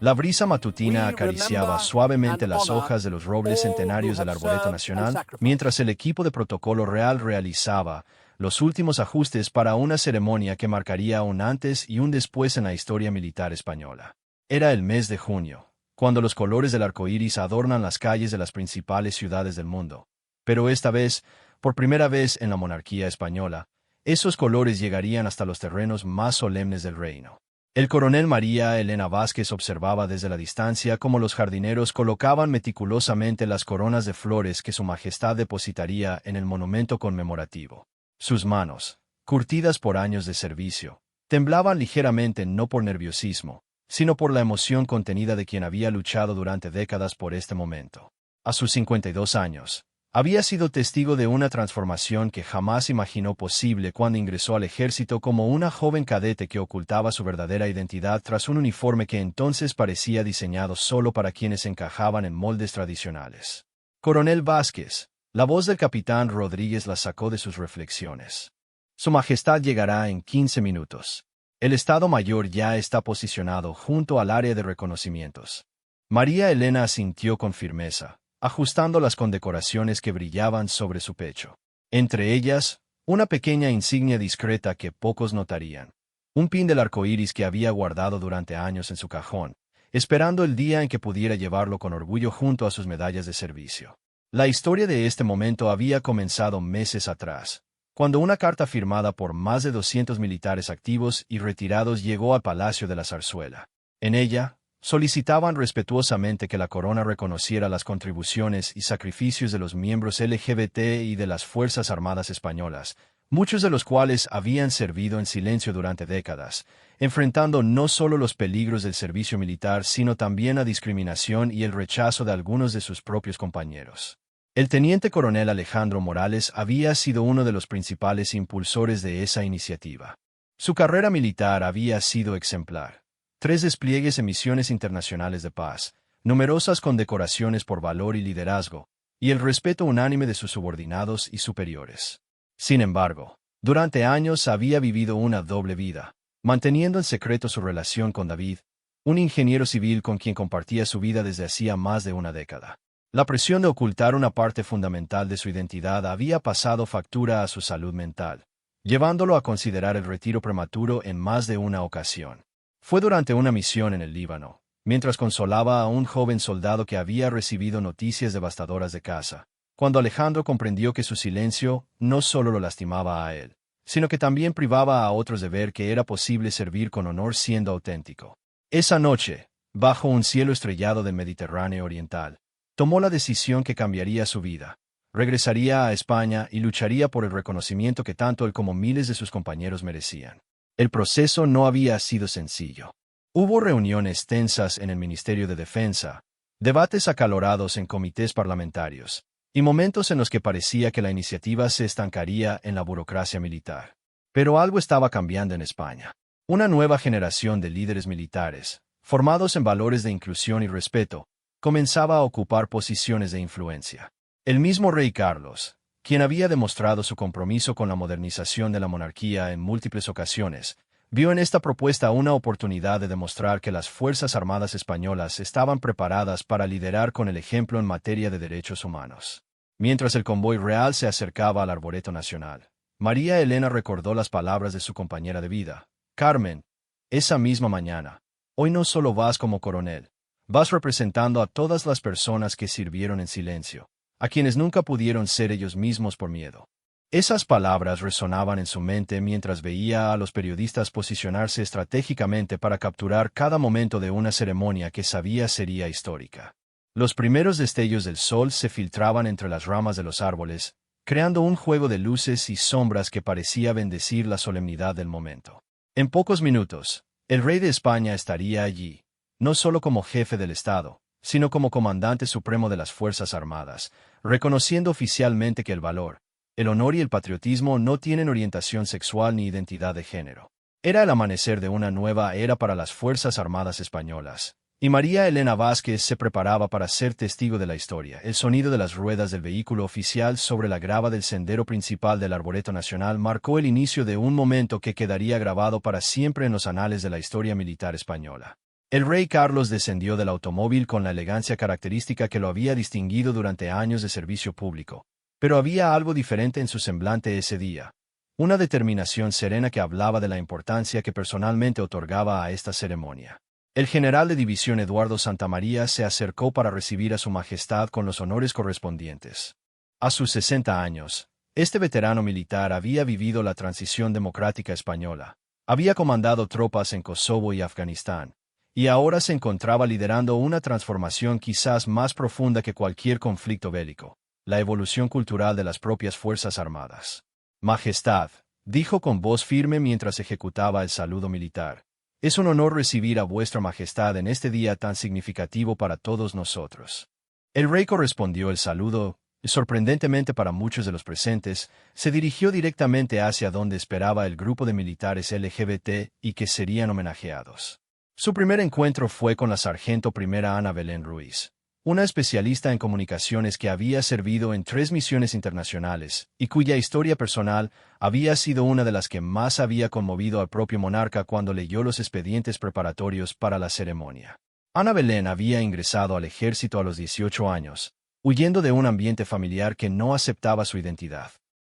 La brisa matutina acariciaba suavemente las hojas de los robles centenarios del Arboreto Nacional, mientras el equipo de protocolo real realizaba los últimos ajustes para una ceremonia que marcaría un antes y un después en la historia militar española. Era el mes de junio, cuando los colores del arco iris adornan las calles de las principales ciudades del mundo. Pero esta vez, por primera vez en la monarquía española, esos colores llegarían hasta los terrenos más solemnes del reino. El coronel María Elena Vázquez observaba desde la distancia cómo los jardineros colocaban meticulosamente las coronas de flores que su majestad depositaría en el monumento conmemorativo. Sus manos, curtidas por años de servicio, temblaban ligeramente no por nerviosismo, sino por la emoción contenida de quien había luchado durante décadas por este momento. A sus 52 años, había sido testigo de una transformación que jamás imaginó posible cuando ingresó al ejército como una joven cadete que ocultaba su verdadera identidad tras un uniforme que entonces parecía diseñado solo para quienes encajaban en moldes tradicionales. Coronel Vázquez, la voz del capitán Rodríguez la sacó de sus reflexiones. Su Majestad llegará en 15 minutos. El Estado Mayor ya está posicionado junto al área de reconocimientos. María Elena asintió con firmeza, ajustando las condecoraciones que brillaban sobre su pecho. Entre ellas, una pequeña insignia discreta que pocos notarían. Un pin del arco iris que había guardado durante años en su cajón, esperando el día en que pudiera llevarlo con orgullo junto a sus medallas de servicio. La historia de este momento había comenzado meses atrás, cuando una carta firmada por más de 200 militares activos y retirados llegó al Palacio de la Zarzuela. En ella, solicitaban respetuosamente que la corona reconociera las contribuciones y sacrificios de los miembros LGBT y de las Fuerzas Armadas Españolas, muchos de los cuales habían servido en silencio durante décadas, enfrentando no solo los peligros del servicio militar sino también la discriminación y el rechazo de algunos de sus propios compañeros. El teniente coronel Alejandro Morales había sido uno de los principales impulsores de esa iniciativa. Su carrera militar había sido ejemplar. 3 despliegues en misiones internacionales de paz, numerosas condecoraciones por valor y liderazgo, y el respeto unánime de sus subordinados y superiores. Sin embargo, durante años había vivido una doble vida, manteniendo en secreto su relación con David, un ingeniero civil con quien compartía su vida desde hacía más de una década. La presión de ocultar una parte fundamental de su identidad había pasado factura a su salud mental, llevándolo a considerar el retiro prematuro en más de una ocasión. Fue durante una misión en el Líbano, mientras consolaba a un joven soldado que había recibido noticias devastadoras de casa, cuando Alejandro comprendió que su silencio no solo lo lastimaba a él, sino que también privaba a otros de ver que era posible servir con honor siendo auténtico. Esa noche, bajo un cielo estrellado del Mediterráneo oriental, tomó la decisión que cambiaría su vida. Regresaría a España y lucharía por el reconocimiento que tanto él como miles de sus compañeros merecían. El proceso no había sido sencillo. Hubo reuniones tensas en el Ministerio de Defensa, debates acalorados en comités parlamentarios, y momentos en los que parecía que la iniciativa se estancaría en la burocracia militar. Pero algo estaba cambiando en España. Una nueva generación de líderes militares, formados en valores de inclusión y respeto, comenzaba a ocupar posiciones de influencia. El mismo rey Carlos, quien había demostrado su compromiso con la modernización de la monarquía en múltiples ocasiones, vio en esta propuesta una oportunidad de demostrar que las Fuerzas Armadas españolas estaban preparadas para liderar con el ejemplo en materia de derechos humanos. Mientras el convoy real se acercaba al Arboreto Nacional, María Elena recordó las palabras de su compañera de vida, Carmen: esa misma mañana, hoy no solo vas como coronel, vas representando a todas las personas que sirvieron en silencio, a quienes nunca pudieron ser ellos mismos por miedo. Esas palabras resonaban en su mente mientras veía a los periodistas posicionarse estratégicamente para capturar cada momento de una ceremonia que sabía sería histórica. Los primeros destellos del sol se filtraban entre las ramas de los árboles, creando un juego de luces y sombras que parecía bendecir la solemnidad del momento. En pocos minutos, el rey de España estaría allí, no solo como jefe del Estado, sino como comandante supremo de las Fuerzas Armadas, reconociendo oficialmente que el valor, el honor y el patriotismo no tienen orientación sexual ni identidad de género. Era el amanecer de una nueva era para las Fuerzas Armadas españolas, y María Elena Vázquez se preparaba para ser testigo de la historia. El sonido de las ruedas del vehículo oficial sobre la grava del sendero principal del Arboreto Nacional marcó el inicio de un momento que quedaría grabado para siempre en los anales de la historia militar española. El rey Carlos descendió del automóvil con la elegancia característica que lo había distinguido durante años de servicio público. Pero había algo diferente en su semblante ese día. Una determinación serena que hablaba de la importancia que personalmente otorgaba a esta ceremonia. El general de división Eduardo Santamaría se acercó para recibir a su majestad con los honores correspondientes. A sus 60 años, este veterano militar había vivido la transición democrática española, había comandado tropas en Kosovo y Afganistán, y ahora se encontraba liderando una transformación quizás más profunda que cualquier conflicto bélico, la evolución cultural de las propias Fuerzas Armadas. Majestad, dijo con voz firme mientras ejecutaba el saludo militar. Es un honor recibir a vuestra majestad en este día tan significativo para todos nosotros. El rey correspondió el saludo, y sorprendentemente para muchos de los presentes, se dirigió directamente hacia donde esperaba el grupo de militares LGBT y que serían homenajeados. Su primer encuentro fue con la sargento primera Ana Belén Ruiz, una especialista en comunicaciones que había servido en 3 misiones internacionales y cuya historia personal había sido una de las que más había conmovido al propio monarca cuando leyó los expedientes preparatorios para la ceremonia. Ana Belén había ingresado al ejército a los 18 años, huyendo de un ambiente familiar que no aceptaba su identidad.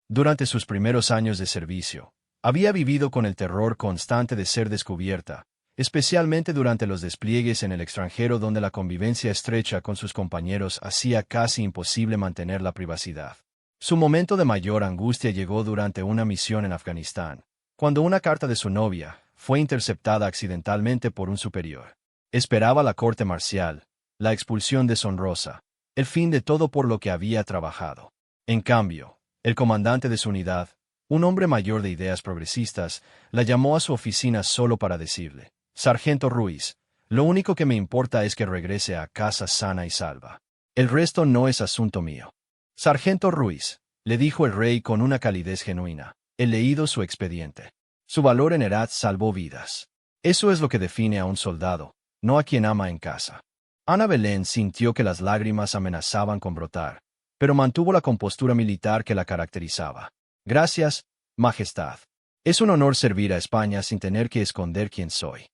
Durante sus primeros años de servicio, había vivido con el terror constante de ser descubierta, especialmente durante los despliegues en el extranjero donde la convivencia estrecha con sus compañeros hacía casi imposible mantener la privacidad. Su momento de mayor angustia llegó durante una misión en Afganistán, cuando una carta de su novia fue interceptada accidentalmente por un superior. Esperaba la corte marcial, la expulsión deshonrosa, el fin de todo por lo que había trabajado. En cambio, el comandante de su unidad, un hombre mayor de ideas progresistas, la llamó a su oficina solo para decirle: «Sargento Ruiz, lo único que me importa es que regrese a casa sana y salva. El resto no es asunto mío». «Sargento Ruiz», le dijo el rey con una calidez genuina, «he leído su expediente. Su valor en Herat salvó vidas. Eso es lo que define a un soldado, no a quien ama en casa». Ana Belén sintió que las lágrimas amenazaban con brotar, pero mantuvo la compostura militar que la caracterizaba. «Gracias, Majestad. Es un honor servir a España sin tener que esconder quién soy».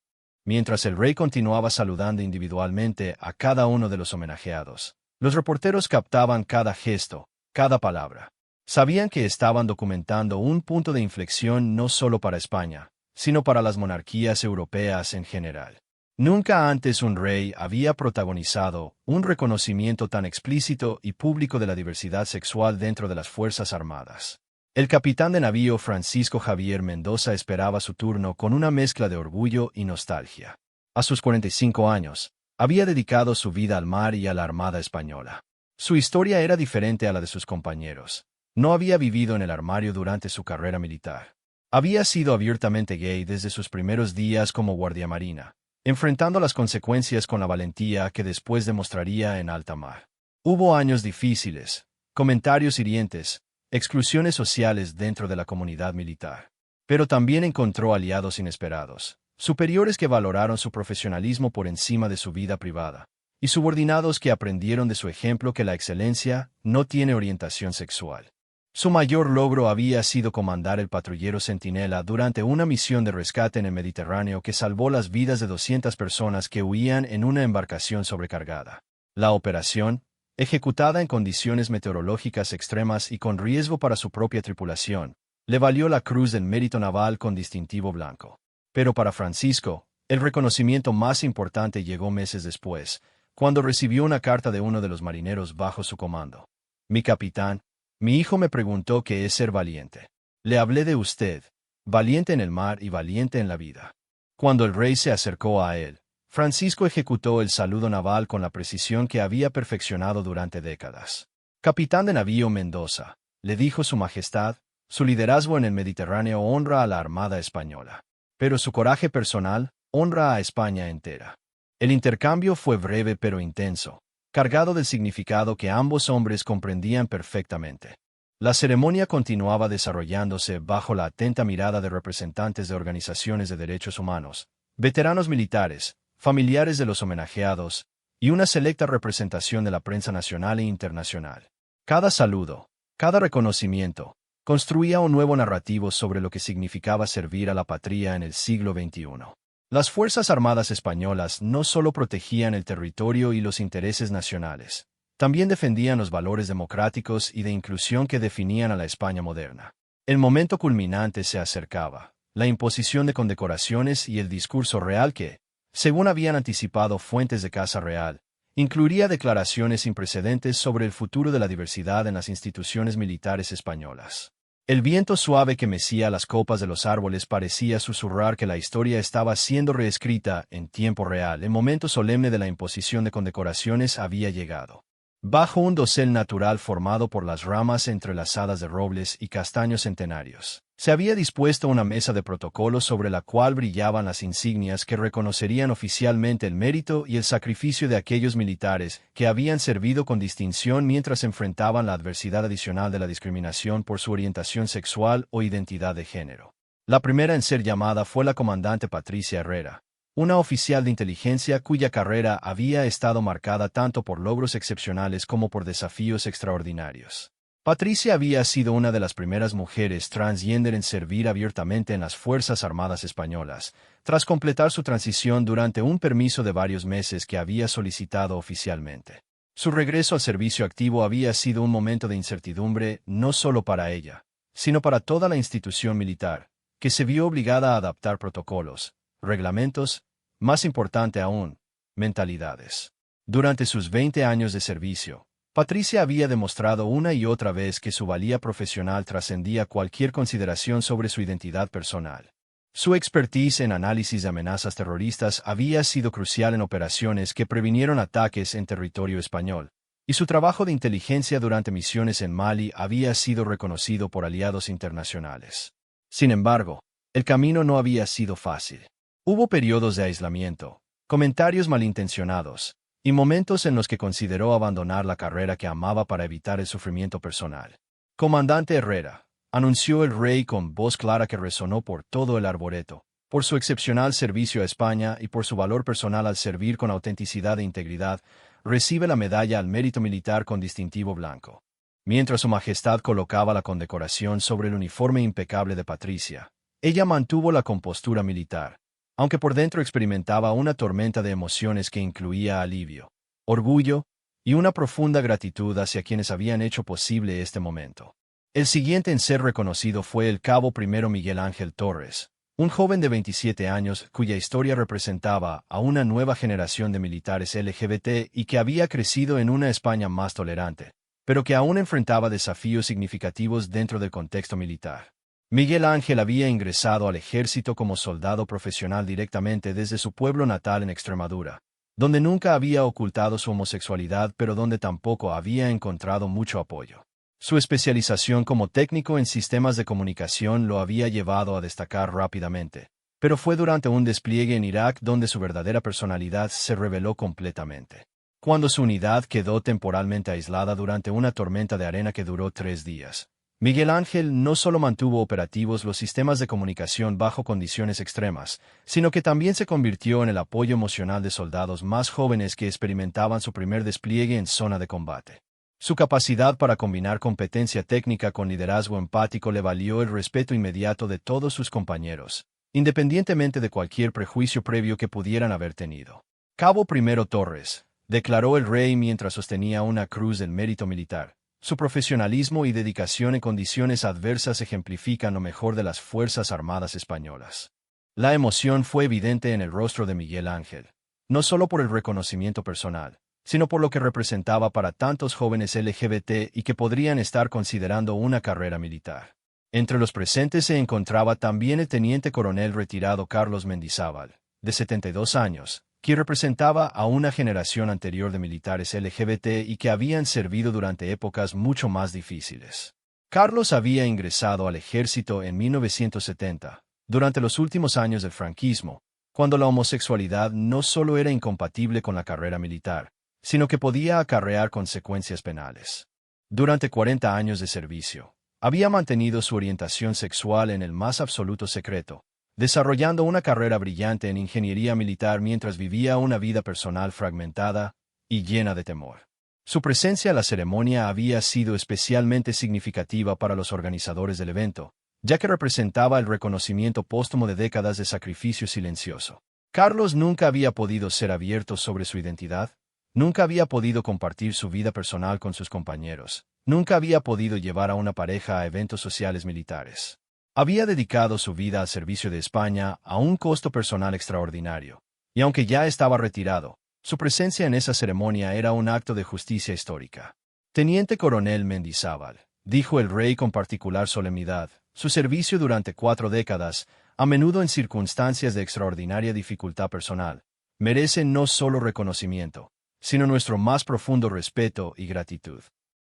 Mientras el rey continuaba saludando individualmente a cada uno de los homenajeados, los reporteros captaban cada gesto, cada palabra. Sabían que estaban documentando un punto de inflexión no solo para España, sino para las monarquías europeas en general. Nunca antes un rey había protagonizado un reconocimiento tan explícito y público de la diversidad sexual dentro de las Fuerzas Armadas. El capitán de navío Francisco Javier Mendoza esperaba su turno con una mezcla de orgullo y nostalgia. A sus 45 años, había dedicado su vida al mar y a la Armada Española. Su historia era diferente a la de sus compañeros. No había vivido en el armario durante su carrera militar. Había sido abiertamente gay desde sus primeros días como guardiamarina, enfrentando las consecuencias con la valentía que después demostraría en alta mar. Hubo años difíciles, comentarios hirientes, exclusiones sociales dentro de la comunidad militar. Pero también encontró aliados inesperados, superiores que valoraron su profesionalismo por encima de su vida privada, y subordinados que aprendieron de su ejemplo que la excelencia no tiene orientación sexual. Su mayor logro había sido comandar el patrullero Centinela durante una misión de rescate en el Mediterráneo que salvó las vidas de 200 personas que huían en una embarcación sobrecargada. La operación, ejecutada en condiciones meteorológicas extremas y con riesgo para su propia tripulación, le valió la Cruz del Mérito Naval con distintivo blanco. Pero para Francisco, el reconocimiento más importante llegó meses después, cuando recibió una carta de uno de los marineros bajo su comando. «Mi capitán, mi hijo me preguntó qué es ser valiente. Le hablé de usted, valiente en el mar y valiente en la vida». Cuando el rey se acercó a él, Francisco ejecutó el saludo naval con la precisión que había perfeccionado durante décadas. «Capitán de navío Mendoza», le dijo su majestad, «su liderazgo en el Mediterráneo honra a la Armada Española. Pero su coraje personal honra a España entera». El intercambio fue breve pero intenso, cargado del significado que ambos hombres comprendían perfectamente. La ceremonia continuaba desarrollándose bajo la atenta mirada de representantes de organizaciones de derechos humanos, veteranos militares, familiares de los homenajeados, y una selecta representación de la prensa nacional e internacional. Cada saludo, cada reconocimiento, construía un nuevo narrativo sobre lo que significaba servir a la patria en el siglo XXI. Las Fuerzas Armadas españolas no solo protegían el territorio y los intereses nacionales, también defendían los valores democráticos y de inclusión que definían a la España moderna. El momento culminante se acercaba, la imposición de condecoraciones y el discurso real que, según habían anticipado fuentes de Casa Real, incluiría declaraciones sin precedentes sobre el futuro de la diversidad en las instituciones militares españolas. El viento suave que mecía las copas de los árboles parecía susurrar que la historia estaba siendo reescrita en tiempo real. El momento solemne de la imposición de condecoraciones había llegado. Bajo un dosel natural formado por las ramas entrelazadas de robles y castaños centenarios, se había dispuesto una mesa de protocolos sobre la cual brillaban las insignias que reconocerían oficialmente el mérito y el sacrificio de aquellos militares que habían servido con distinción mientras enfrentaban la adversidad adicional de la discriminación por su orientación sexual o identidad de género. La primera en ser llamada fue la comandante Patricia Herrera, una oficial de inteligencia cuya carrera había estado marcada tanto por logros excepcionales como por desafíos extraordinarios. Patricia había sido una de las primeras mujeres transgénero en servir abiertamente en las Fuerzas Armadas españolas, tras completar su transición durante un permiso de varios meses que había solicitado oficialmente. Su regreso al servicio activo había sido un momento de incertidumbre no solo para ella, sino para toda la institución militar, que se vio obligada a adaptar protocolos, reglamentos, más importante aún, mentalidades. Durante sus 20 años de servicio, Patricia había demostrado una y otra vez que su valía profesional trascendía cualquier consideración sobre su identidad personal. Su expertise en análisis de amenazas terroristas había sido crucial en operaciones que previnieron ataques en territorio español, y su trabajo de inteligencia durante misiones en Mali había sido reconocido por aliados internacionales. Sin embargo, el camino no había sido fácil. Hubo periodos de aislamiento, comentarios malintencionados, y momentos en los que consideró abandonar la carrera que amaba para evitar el sufrimiento personal. Comandante Herrera, anunció el rey con voz clara que resonó por todo el arboreto, por su excepcional servicio a España y por su valor personal al servir con autenticidad e integridad, recibe la medalla al mérito militar con distintivo blanco. Mientras su majestad colocaba la condecoración sobre el uniforme impecable de Patricia, ella mantuvo la compostura militar, aunque por dentro experimentaba una tormenta de emociones que incluía alivio, orgullo y una profunda gratitud hacia quienes habían hecho posible este momento. El siguiente en ser reconocido fue el cabo primero Miguel Ángel Torres, un joven de 27 años cuya historia representaba a una nueva generación de militares LGBT y que había crecido en una España más tolerante, pero que aún enfrentaba desafíos significativos dentro del contexto militar. Miguel Ángel había ingresado al ejército como soldado profesional directamente desde su pueblo natal en Extremadura, donde nunca había ocultado su homosexualidad pero donde tampoco había encontrado mucho apoyo. Su especialización como técnico en sistemas de comunicación lo había llevado a destacar rápidamente, pero fue durante un despliegue en Irak donde su verdadera personalidad se reveló completamente. Cuando su unidad quedó temporalmente aislada durante una tormenta de arena que duró 3 días, Miguel Ángel no solo mantuvo operativos los sistemas de comunicación bajo condiciones extremas, sino que también se convirtió en el apoyo emocional de soldados más jóvenes que experimentaban su primer despliegue en zona de combate. Su capacidad para combinar competencia técnica con liderazgo empático le valió el respeto inmediato de todos sus compañeros, independientemente de cualquier prejuicio previo que pudieran haber tenido. Cabo Primero Torres, declaró el rey mientras sostenía una cruz del mérito militar. Su profesionalismo y dedicación en condiciones adversas ejemplifican lo mejor de las Fuerzas Armadas españolas. La emoción fue evidente en el rostro de Miguel Ángel, no solo por el reconocimiento personal, sino por lo que representaba para tantos jóvenes LGBT y que podrían estar considerando una carrera militar. Entre los presentes se encontraba también el teniente coronel retirado Carlos Mendizábal, de 72 años, quien representaba a una generación anterior de militares LGBT y que habían servido durante épocas mucho más difíciles. Carlos había ingresado al ejército en 1970, durante los últimos años del franquismo, cuando la homosexualidad no solo era incompatible con la carrera militar, sino que podía acarrear consecuencias penales. Durante 40 años de servicio, había mantenido su orientación sexual en el más absoluto secreto, desarrollando una carrera brillante en ingeniería militar mientras vivía una vida personal fragmentada y llena de temor. Su presencia en la ceremonia había sido especialmente significativa para los organizadores del evento, ya que representaba el reconocimiento póstumo de décadas de sacrificio silencioso. Carlos nunca había podido ser abierto sobre su identidad, nunca había podido compartir su vida personal con sus compañeros, nunca había podido llevar a una pareja a eventos sociales militares. Había dedicado su vida al servicio de España a un costo personal extraordinario, y aunque ya estaba retirado, su presencia en esa ceremonia era un acto de justicia histórica. Teniente Coronel Mendizábal, dijo el rey con particular solemnidad, su servicio durante 4 décadas, a menudo en circunstancias de extraordinaria dificultad personal, merece no solo reconocimiento, sino nuestro más profundo respeto y gratitud.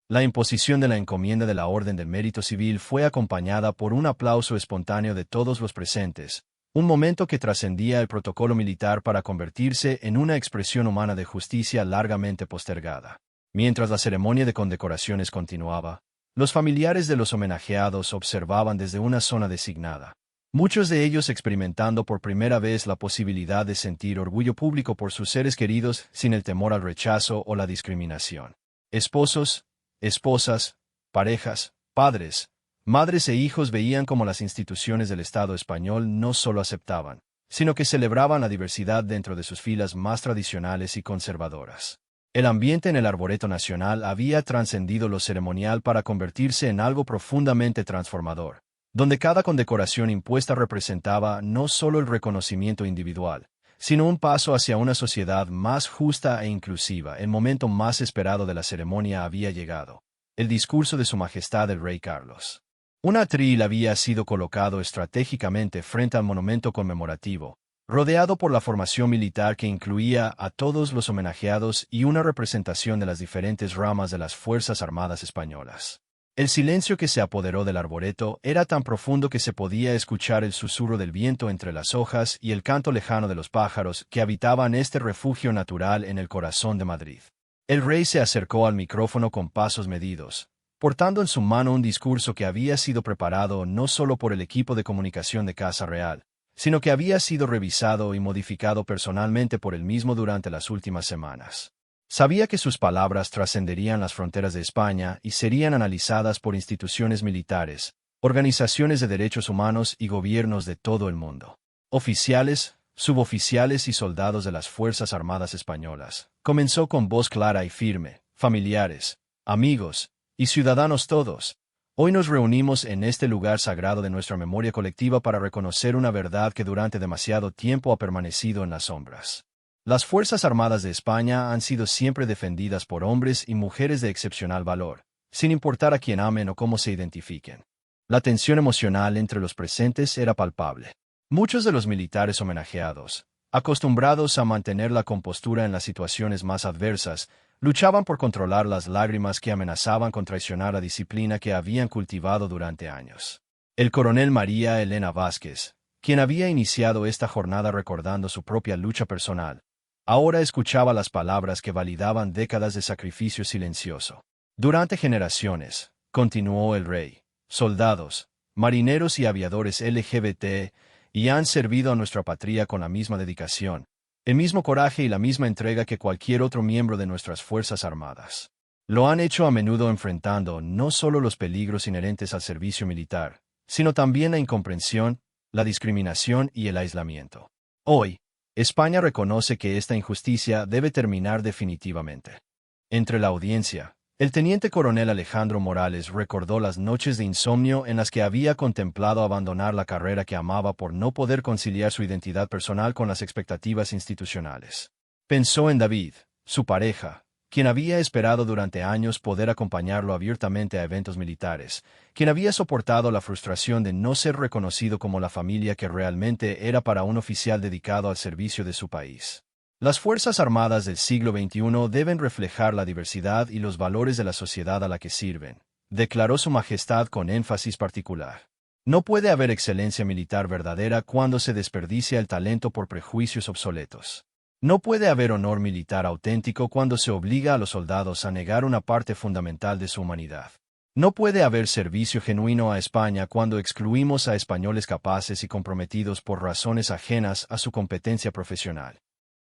La imposición de la encomienda de la Orden del Mérito Civil fue acompañada por un aplauso espontáneo de todos los presentes, un momento que trascendía el protocolo militar para convertirse en una expresión humana de justicia largamente postergada. Mientras la ceremonia de condecoraciones continuaba, los familiares de los homenajeados observaban desde una zona designada, muchos de ellos experimentando por primera vez la posibilidad de sentir orgullo público por sus seres queridos sin el temor al rechazo o la discriminación. Esposos, esposas, parejas, padres, madres e hijos veían cómo las instituciones del Estado español no solo aceptaban, sino que celebraban la diversidad dentro de sus filas más tradicionales y conservadoras. El ambiente en el Arboreto Nacional había trascendido lo ceremonial para convertirse en algo profundamente transformador, donde cada condecoración impuesta representaba no solo el reconocimiento individual, sino un paso hacia una sociedad más justa e inclusiva. El momento más esperado de la ceremonia había llegado, el discurso de Su Majestad el Rey Carlos. Un atril había sido colocado estratégicamente frente al monumento conmemorativo, rodeado por la formación militar que incluía a todos los homenajeados y una representación de las diferentes ramas de las Fuerzas Armadas españolas. El silencio que se apoderó del arboreto era tan profundo que se podía escuchar el susurro del viento entre las hojas y el canto lejano de los pájaros que habitaban este refugio natural en el corazón de Madrid. El rey se acercó al micrófono con pasos medidos, portando en su mano un discurso que había sido preparado no solo por el equipo de comunicación de Casa Real, sino que había sido revisado y modificado personalmente por él mismo durante las últimas semanas. Sabía que sus palabras trascenderían las fronteras de España y serían analizadas por instituciones militares, organizaciones de derechos humanos y gobiernos de todo el mundo. Oficiales, suboficiales y soldados de las Fuerzas Armadas españolas. Comenzó con voz clara y firme: familiares, amigos y ciudadanos todos, hoy nos reunimos en este lugar sagrado de nuestra memoria colectiva para reconocer una verdad que durante demasiado tiempo ha permanecido en las sombras. Las Fuerzas Armadas de España han sido siempre defendidas por hombres y mujeres de excepcional valor, sin importar a quién amen o cómo se identifiquen. La tensión emocional entre los presentes era palpable. Muchos de los militares homenajeados, acostumbrados a mantener la compostura en las situaciones más adversas, luchaban por controlar las lágrimas que amenazaban con traicionar la disciplina que habían cultivado durante años. El coronel María Elena Vázquez, quien había iniciado esta jornada recordando su propia lucha personal, ahora escuchaba las palabras que validaban décadas de sacrificio silencioso. Durante generaciones, continuó el rey, soldados, marineros y aviadores LGBT y han servido a nuestra patria con la misma dedicación, el mismo coraje y la misma entrega que cualquier otro miembro de nuestras Fuerzas Armadas. Lo han hecho a menudo enfrentando no solo los peligros inherentes al servicio militar, sino también la incomprensión, la discriminación y el aislamiento. Hoy, España reconoce que esta injusticia debe terminar definitivamente. Entre la audiencia, el teniente coronel Alejandro Morales recordó las noches de insomnio en las que había contemplado abandonar la carrera que amaba por no poder conciliar su identidad personal con las expectativas institucionales. Pensó en David, su pareja, quien había esperado durante años poder acompañarlo abiertamente a eventos militares, quien había soportado la frustración de no ser reconocido como la familia que realmente era para un oficial dedicado al servicio de su país. Las Fuerzas Armadas del siglo XXI deben reflejar la diversidad y los valores de la sociedad a la que sirven, declaró Su Majestad con énfasis particular. No puede haber excelencia militar verdadera cuando se desperdicia el talento por prejuicios obsoletos. No puede haber honor militar auténtico cuando se obliga a los soldados a negar una parte fundamental de su humanidad. No puede haber servicio genuino a España cuando excluimos a españoles capaces y comprometidos por razones ajenas a su competencia profesional.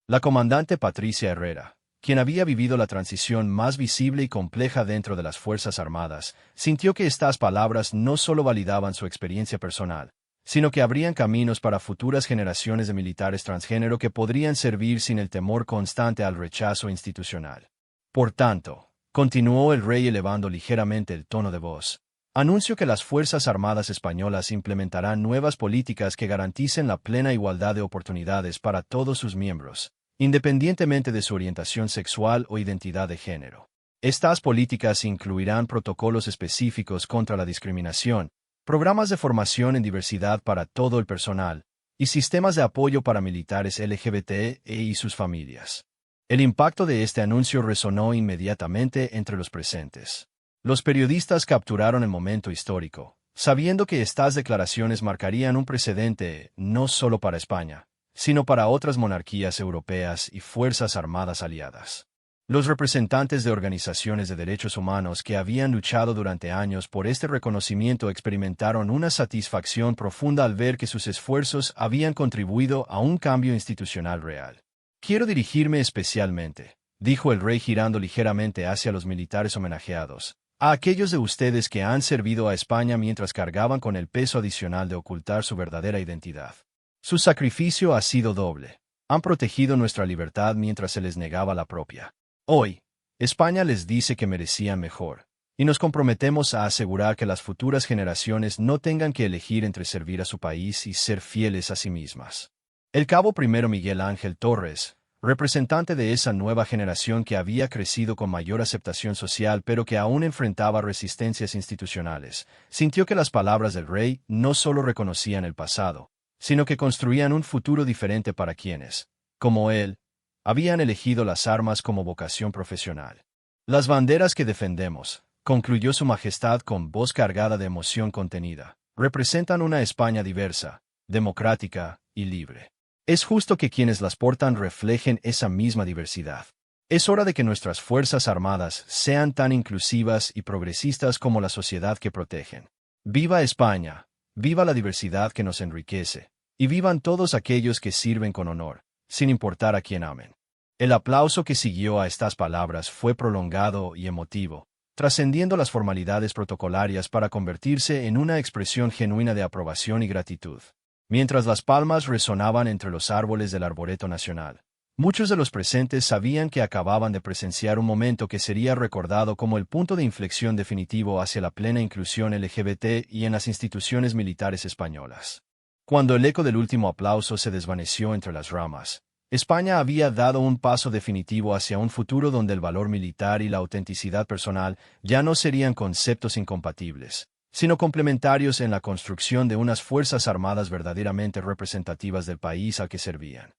La comandante Patricia Herrera, quien había vivido la transición más visible y compleja dentro de las Fuerzas Armadas, sintió que estas palabras no solo validaban su experiencia personal, sino que abrían caminos para futuras generaciones de militares transgénero que podrían servir sin el temor constante al rechazo institucional. Por tanto, continuó el rey elevando ligeramente el tono de voz, anuncio que las Fuerzas Armadas Españolas implementarán nuevas políticas que garanticen la plena igualdad de oportunidades para todos sus miembros, independientemente de su orientación sexual o identidad de género. Estas políticas incluirán protocolos específicos contra la discriminación, programas de formación en diversidad para todo el personal, y sistemas de apoyo para militares LGBT y sus familias. El impacto de este anuncio resonó inmediatamente entre los presentes. Los periodistas capturaron el momento histórico, sabiendo que estas declaraciones marcarían un precedente no solo para España, sino para otras monarquías europeas y fuerzas armadas aliadas. Los representantes de organizaciones de derechos humanos que habían luchado durante años por este reconocimiento experimentaron una satisfacción profunda al ver que sus esfuerzos habían contribuido a un cambio institucional real. Quiero dirigirme especialmente, dijo el rey girando ligeramente hacia los militares homenajeados, a aquellos de ustedes que han servido a España mientras cargaban con el peso adicional de ocultar su verdadera identidad. Su sacrificio ha sido doble. Han protegido nuestra libertad mientras se les negaba la propia. Hoy, España les dice que merecían mejor, y nos comprometemos a asegurar que las futuras generaciones no tengan que elegir entre servir a su país y ser fieles a sí mismas. El cabo primero Miguel Ángel Torres, representante de esa nueva generación que había crecido con mayor aceptación social pero que aún enfrentaba resistencias institucionales, sintió que las palabras del rey no solo reconocían el pasado, sino que construían un futuro diferente para quienes, como él, habían elegido las armas como vocación profesional. Las banderas que defendemos, concluyó Su Majestad con voz cargada de emoción contenida, representan una España diversa, democrática y libre. Es justo que quienes las portan reflejen esa misma diversidad. Es hora de que nuestras Fuerzas Armadas sean tan inclusivas y progresistas como la sociedad que protegen. ¡Viva España! ¡Viva la diversidad que nos enriquece! Y vivan todos aquellos que sirven con honor, sin importar a quién amen. El aplauso que siguió a estas palabras fue prolongado y emotivo, trascendiendo las formalidades protocolarias para convertirse en una expresión genuina de aprobación y gratitud. Mientras las palmas resonaban entre los árboles del Arboreto Nacional, muchos de los presentes sabían que acababan de presenciar un momento que sería recordado como el punto de inflexión definitivo hacia la plena inclusión LGBT y en las instituciones militares españolas. Cuando el eco del último aplauso se desvaneció entre las ramas, España había dado un paso definitivo hacia un futuro donde el valor militar y la autenticidad personal ya no serían conceptos incompatibles, sino complementarios en la construcción de unas fuerzas armadas verdaderamente representativas del país al que servían.